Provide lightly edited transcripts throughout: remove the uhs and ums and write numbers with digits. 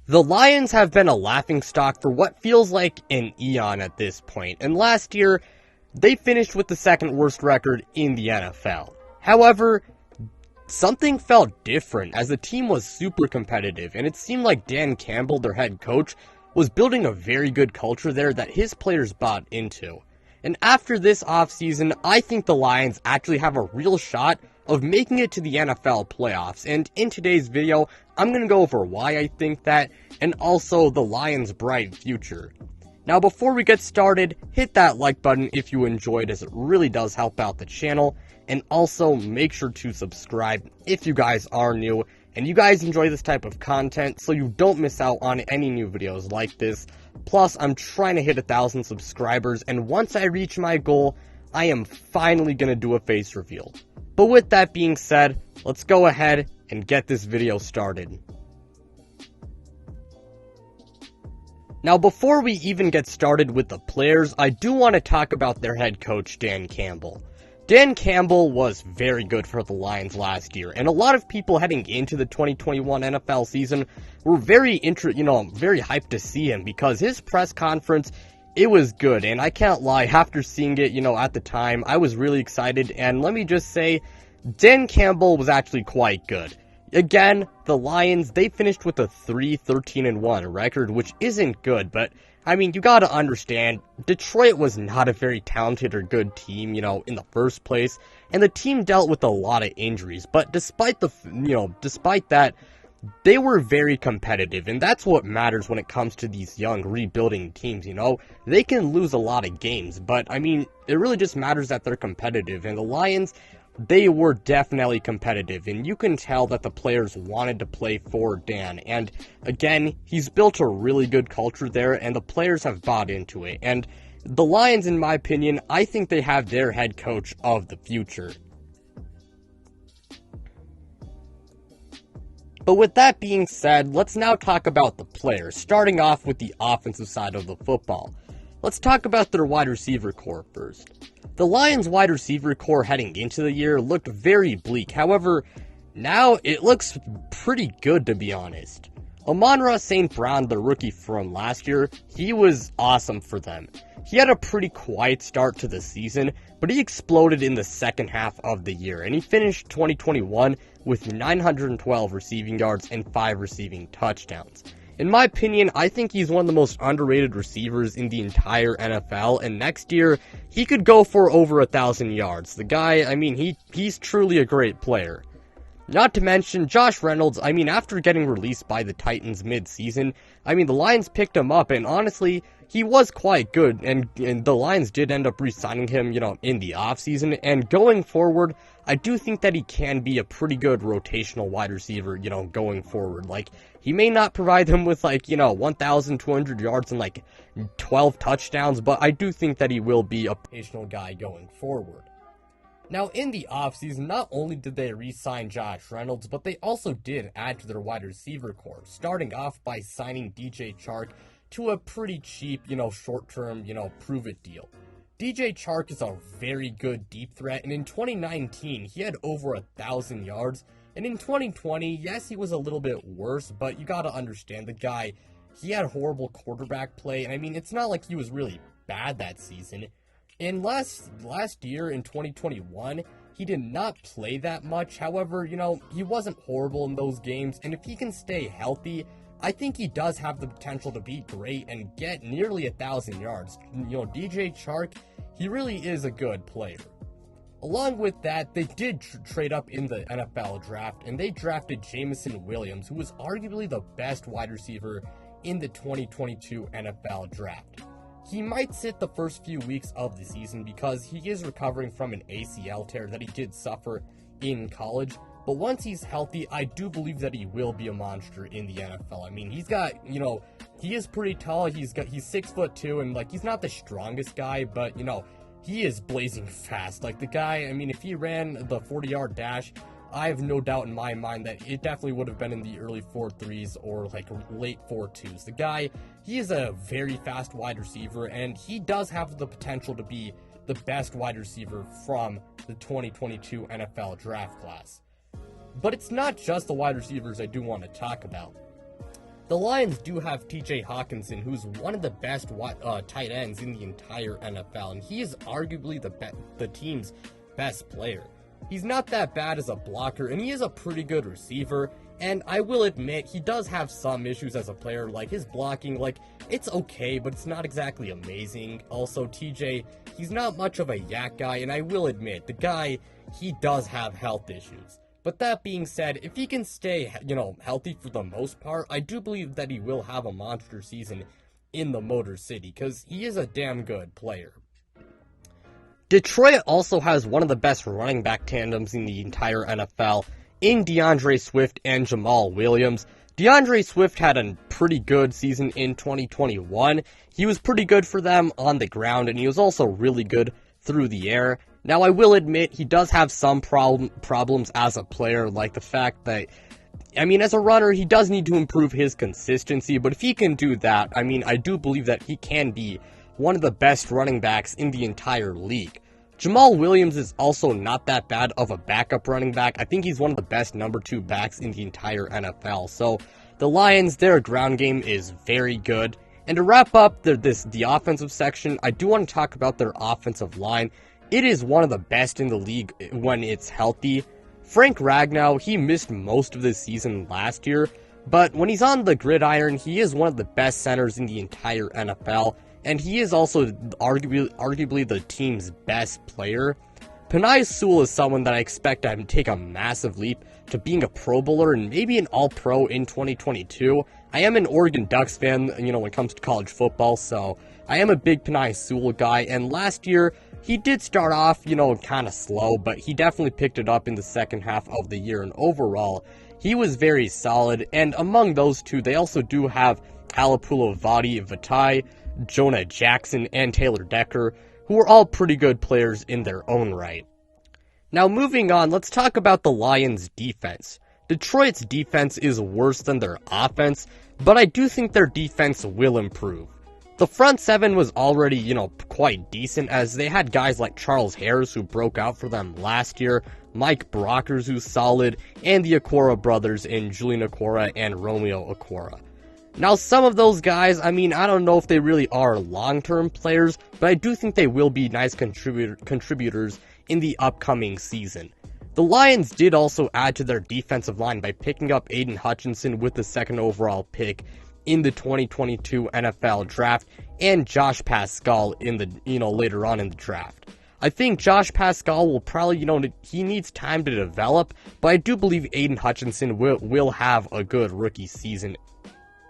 The Lions have been a laughingstock for what feels like an eon at this point, and last year, they finished with the second worst record in the NFL. However, something felt different as the team was super competitive, and it seemed like Dan Campbell, their head coach, was building a very good culture there that his players bought into. And after this offseason, I think the Lions actually have a real shot of making it to the NFL playoffs, and in today's video, I'm going to go over why I think that, and also the Lions' bright future. Now before we get started, hit that like button if you enjoyed, as it really does help out the channel, and also make sure to subscribe if you guys are new, and you guys enjoy this type of content so you don't miss out on any new videos like this. Plus, I'm trying to hit 1,000 subscribers, and once I reach my goal, I am finally going to do a face reveal. But with that being said, let's go ahead and get this video started. Now before we even get started with the players, I do want to talk about their head coach, Dan Campbell. Dan Campbell was very good for the Lions last year, and a lot of people heading into the 2021 NFL season were very hyped to see him, because his press conference, it was good, and I can't lie, after seeing it, at the time, I was really excited, and let me just say, Dan Campbell was actually quite good. Again, the Lions, they finished with a 3-13-1 record, which isn't good, but, I mean, you gotta understand, Detroit was not a very talented or good team, in the first place, and the team dealt with a lot of injuries, but despite that, they were very competitive, and that's what matters when it comes to these young, rebuilding teams, They can lose a lot of games, but, I mean, it really just matters that they're competitive, and the Lions, they were definitely competitive, and you can tell that the players wanted to play for Dan, and again, he's built a really good culture there, and the players have bought into it, and the Lions, in my opinion, I think they have their head coach of the future. But with that being said, let's now talk about the players, starting off with the offensive side of the football. Let's talk about their wide receiver core first. The Lions' wide receiver core heading into the year looked very bleak. However, now it looks pretty good, to be honest. Amon-Ra St. Brown, the rookie from last year, he was awesome for them. He had a pretty quiet start to the season, but he exploded in the second half of the year, and he finished 2021 with 912 receiving yards and 5 receiving touchdowns. In my opinion, I think he's one of the most underrated receivers in the entire NFL, and next year, he could go for over 1,000 yards. The guy, I mean, he's truly a great player. Not to mention, Josh Reynolds, I mean, after getting released by the Titans mid-season, I mean, the Lions picked him up, and honestly, he was quite good, and the Lions did end up re-signing him, in the offseason, and going forward, I do think that he can be a pretty good rotational wide receiver, going forward. Like, he may not provide them with, 1,200 yards and, 12 touchdowns, but I do think that he will be a rotational guy going forward. Now, in the offseason, not only did they re-sign Josh Reynolds, but they also did add to their wide receiver core, starting off by signing DJ Chark to a pretty cheap, short-term, prove-it deal. DJ Chark is a very good deep threat, and in 2019, he had over 1,000 yards, and in 2020, yes, he was a little bit worse, but you gotta understand, the guy, he had horrible quarterback play, and I mean, it's not like he was really bad that season. In last year, in 2021, he did not play that much. However, he wasn't horrible in those games, and if he can stay healthy, I think he does have the potential to be great and get nearly 1,000 yards. DJ Chark, he really is a good player. Along with that, they did trade up in the NFL draft, and they drafted Jameson Williams, who was arguably the best wide receiver in the 2022 NFL draft. He might sit the first few weeks of the season because he is recovering from an ACL tear that he did suffer in college. But once he's healthy, I do believe that he will be a monster in the NFL. I mean, he's got, he is pretty tall. He's 6'2", and he's not the strongest guy, but he is blazing fast. The guy, I mean, if he ran the 40-yard dash, I have no doubt in my mind that it definitely would have been in the early 4.3s or late 4.2s. The guy, he is a very fast wide receiver, and he does have the potential to be the best wide receiver from the 2022 NFL draft class. But it's not just the wide receivers I do want to talk about. The Lions do have TJ Hawkinson, who's one of the best tight ends in the entire NFL, and he is arguably the team's best player. He's not that bad as a blocker, and he is a pretty good receiver, and I will admit, he does have some issues as a player, like his blocking, like, it's okay, but it's not exactly amazing. Also, TJ, he's not much of a yak guy, and I will admit, the guy, he does have health issues. But that being said, if he can stay, healthy for the most part, I do believe that he will have a monster season in the Motor City, because he is a damn good player. Detroit also has one of the best running back tandems in the entire NFL in DeAndre Swift and Jamal Williams. DeAndre Swift had a pretty good season in 2021. He was pretty good for them on the ground, and he was also really good through the air. Now, I will admit, he does have some problems as a player, like the fact that, as a runner, he does need to improve his consistency, but if he can do that, I do believe that he can be one of the best running backs in the entire league. Jamal Williams is also not that bad of a backup running back. I think he's one of the best number 2 backs in the entire NFL. So, the Lions, their ground game is very good. And to wrap up the offensive section, I do want to talk about their offensive line. It is one of the best in the league when it's healthy. Frank Ragnow, he missed most of the season last year, but when he's on the gridiron, he is one of the best centers in the entire NFL, and he is also arguably the team's best player. Penei Sewell is someone that I expect to take a massive leap to being a Pro Bowler and maybe an All-Pro in 2022. I am an Oregon Ducks fan, when it comes to college football, so I am a big Penei Sewell guy, and last year, he did start off, kind of slow, but he definitely picked it up in the second half of the year, and overall, he was very solid, and among those two, they also do have Halapoulivaati Vaitai, Jonah Jackson, and Taylor Decker, who are all pretty good players in their own right. Now, moving on, let's talk about the Lions' defense. Detroit's defense is worse than their offense, but I do think their defense will improve. The front seven was already, quite decent, as they had guys like Charles Harris, who broke out for them last year, Mike Brockers, who's solid, and the Okwara brothers in Julian Okwara and Romeo Okwara. Now, some of those guys, I don't know if they really are long-term players, but I do think they will be nice contributors in the upcoming season. The Lions did also add to their defensive line by picking up Aiden Hutchinson with the second overall pick in the 2022 NFL draft, and Josh Pascal in the, later on in the draft. I think Josh Pascal will probably, he needs time to develop, but I do believe Aiden Hutchinson will have a good rookie season.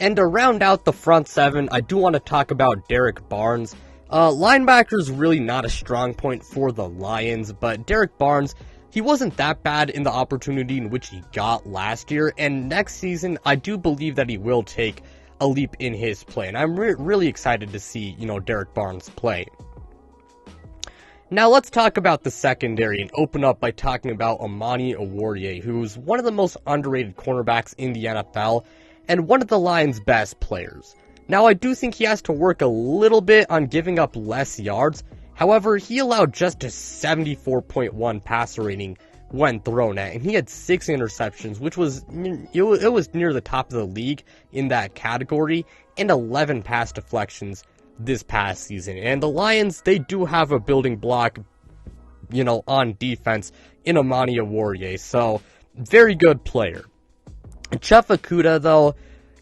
And to round out the front seven, I do want to talk about Derek Barnes. Linebacker's really not a strong point for the Lions, but Derek Barnes, he wasn't that bad in the opportunity in which he got last year, and next season, I do believe that he will take a leap in his play, and I'm really excited to see, Derek Barnes play. Now let's talk about the secondary and open up by talking about Amani Oruwariye, who's one of the most underrated cornerbacks in the NFL, and one of the Lions' best players. Now, I do think he has to work a little bit on giving up less yards. However, he allowed just a 74.1 passer rating when thrown at, and he had 6 interceptions, which was, it was near the top of the league in that category, and 11 pass deflections this past season. And the Lions, they do have a building block, on defense in Amani Oruwariye, so very good player. Jeff Okudah, though,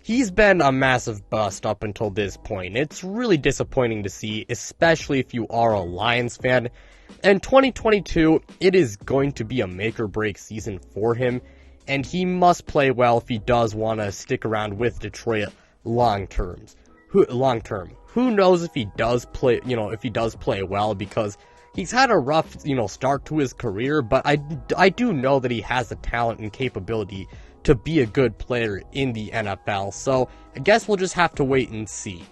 he's been a massive bust up until this point. It's really disappointing to see, especially if you are a Lions fan. In 2022, it is going to be a make-or-break season for him, and he must play well if he does want to stick around with Detroit long term. Who knows if he does play, well, because he's had a rough, start to his career, but I do know that he has the talent and capability to be a good player in the NFL, so I guess we'll just have to wait and see.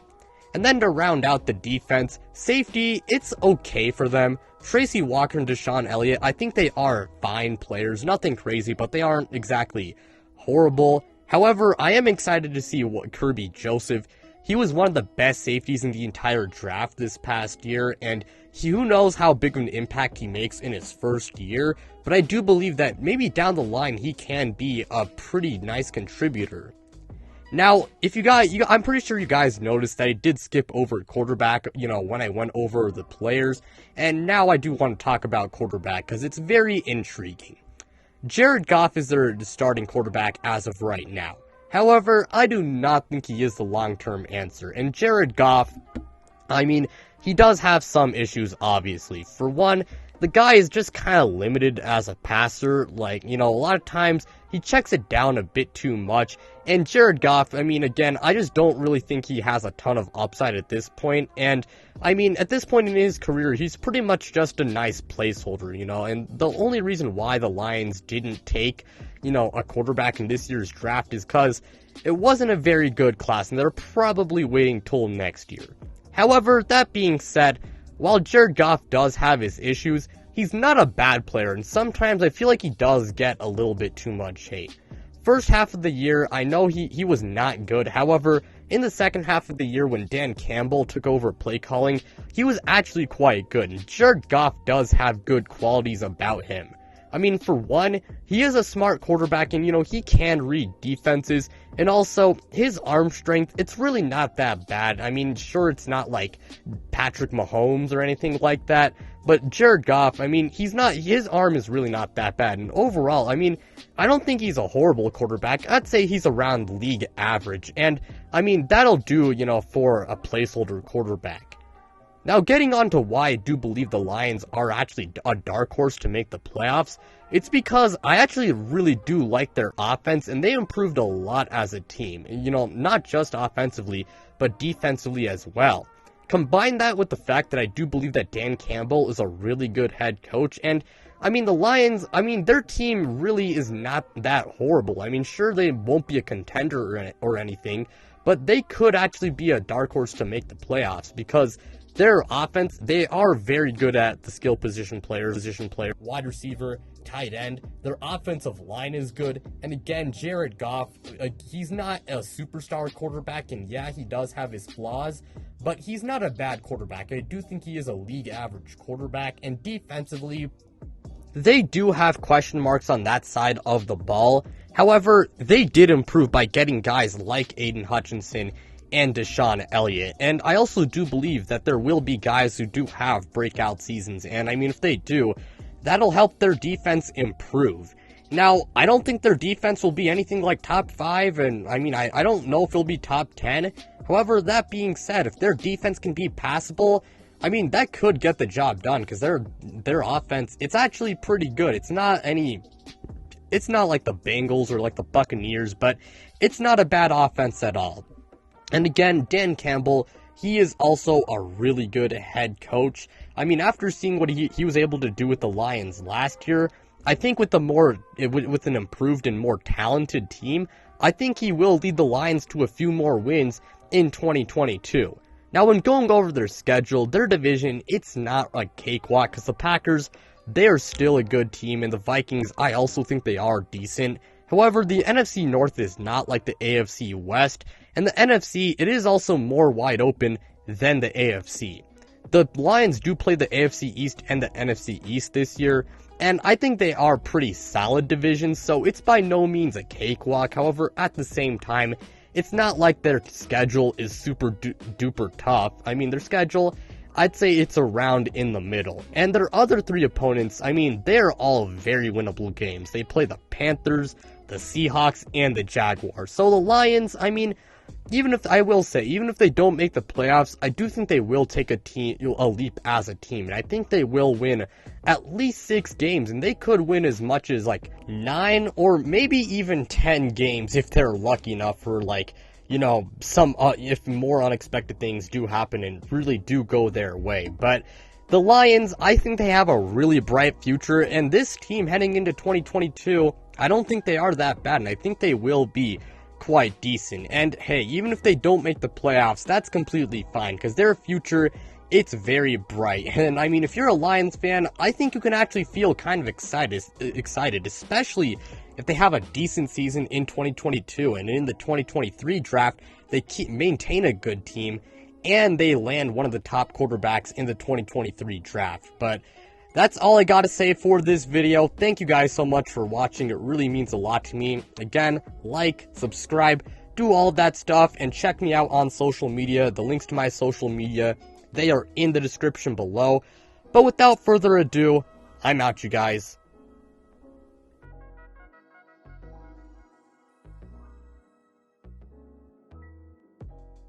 And then to round out the defense, safety, it's okay for them. Tracy Walker and Deshaun Elliott, I think they are fine players, nothing crazy, but they aren't exactly horrible. However, I am excited to see what Kirby Joseph, he was one of the best safeties in the entire draft this past year, and who knows how big of an impact he makes in his first year, but I do believe that maybe down the line he can be a pretty nice contributor. Now, if I'm pretty sure you guys noticed that I did skip over quarterback, when I went over the players, and now I do want to talk about quarterback, because it's very intriguing. Jared Goff is their starting quarterback as of right now. However, I do not think he is the long-term answer, and Jared Goff, he does have some issues, obviously. For one, the guy is just kind of limited as a passer. A lot of times he checks it down a bit too much. And Jared Goff, again, I just don't really think he has a ton of upside at this point. And, at this point in his career, he's pretty much just a nice placeholder, And the only reason why the Lions didn't take, a quarterback in this year's draft is because it wasn't a very good class. And they're probably waiting till next year. However, that being said, while Jared Goff does have his issues, he's not a bad player, and sometimes I feel like he does get a little bit too much hate. First half of the year, I know he was not good. However, in the second half of the year when Dan Campbell took over play calling, he was actually quite good, and Jared Goff does have good qualities about him. For one, he is a smart quarterback, and, he can read defenses, and also, his arm strength, it's really not that bad. Sure, it's not like Patrick Mahomes or anything like that, but Jared Goff, his arm is really not that bad, and overall, I don't think he's a horrible quarterback. I'd say he's around league average, and, that'll do, for a placeholder quarterback. Now, getting on to why I do believe the Lions are actually a dark horse to make the playoffs, it's because I actually really do like their offense, and they improved a lot as a team. Not just offensively, but defensively as well. Combine that with the fact that I do believe that Dan Campbell is a really good head coach, and, the Lions, their team really is not that horrible. Sure, they won't be a contender or anything, but they could actually be a dark horse to make the playoffs, because their offense, they are very good at the skill position player, wide receiver, tight end. Their offensive line is good. And again, Jared Goff, he's not a superstar quarterback, and yeah, he does have his flaws, but he's not a bad quarterback. I do think he is a league average quarterback, and defensively, they do have question marks on that side of the ball. However, they did improve by getting guys like Aiden Hutchinson and Deshaun Elliott, and I also do believe that there will be guys who do have breakout seasons, and if they do, that'll help their defense improve. Now, I don't think their defense will be anything like top 5, and I don't know if it'll be top 10. However, that being said, if their defense can be passable, that could get the job done, because their offense, it's actually pretty good. It's not like the Bengals or like the Buccaneers, but it's not a bad offense at all. And again, Dan Campbell, he is also a really good head coach. After seeing what he was able to do with the Lions last year, I think with an improved and more talented team, I think he will lead the Lions to a few more wins in 2022. Now, when going over their schedule, their division, it's not a cakewalk, because the Packers, they are still a good team, and the Vikings, I also think they are decent. However, the NFC North is not like the AFC West, and the NFC, it is also more wide open than the AFC. The Lions do play the AFC East and the NFC East this year, and I think they are pretty solid divisions, so it's by no means a cakewalk. However, at the same time, it's not like their schedule is super duper tough. Their schedule, I'd say it's around in the middle. And their other 3 opponents, they're all very winnable games. They play the Panthers, the Seahawks, and the Jaguars. So the Lions, even if they don't make the playoffs, I do think they will take a leap as a team. And I think they will win at least 6 games. And they could win as much as 9 or maybe even 10 games if they're lucky enough for if more unexpected things do happen and really do go their way. But the Lions, I think they have a really bright future, and this team heading into 2022, I don't think they are that bad, and I think they will be quite decent. And hey, even if they don't make the playoffs, that's completely fine, because their future, it's very bright. And if you're a Lions fan, I think you can actually feel kind of excited, especially if they have a decent season in 2022, and in the 2023 draft, they maintain a good team, and they land one of the top quarterbacks in the 2023 draft. But that's all I gotta say for this video. Thank you guys so much for watching. It really means a lot to me. Again, like, subscribe, do all that stuff and check me out on social media. The links to my social media, they are in the description below. But without further ado, I'm out, you guys.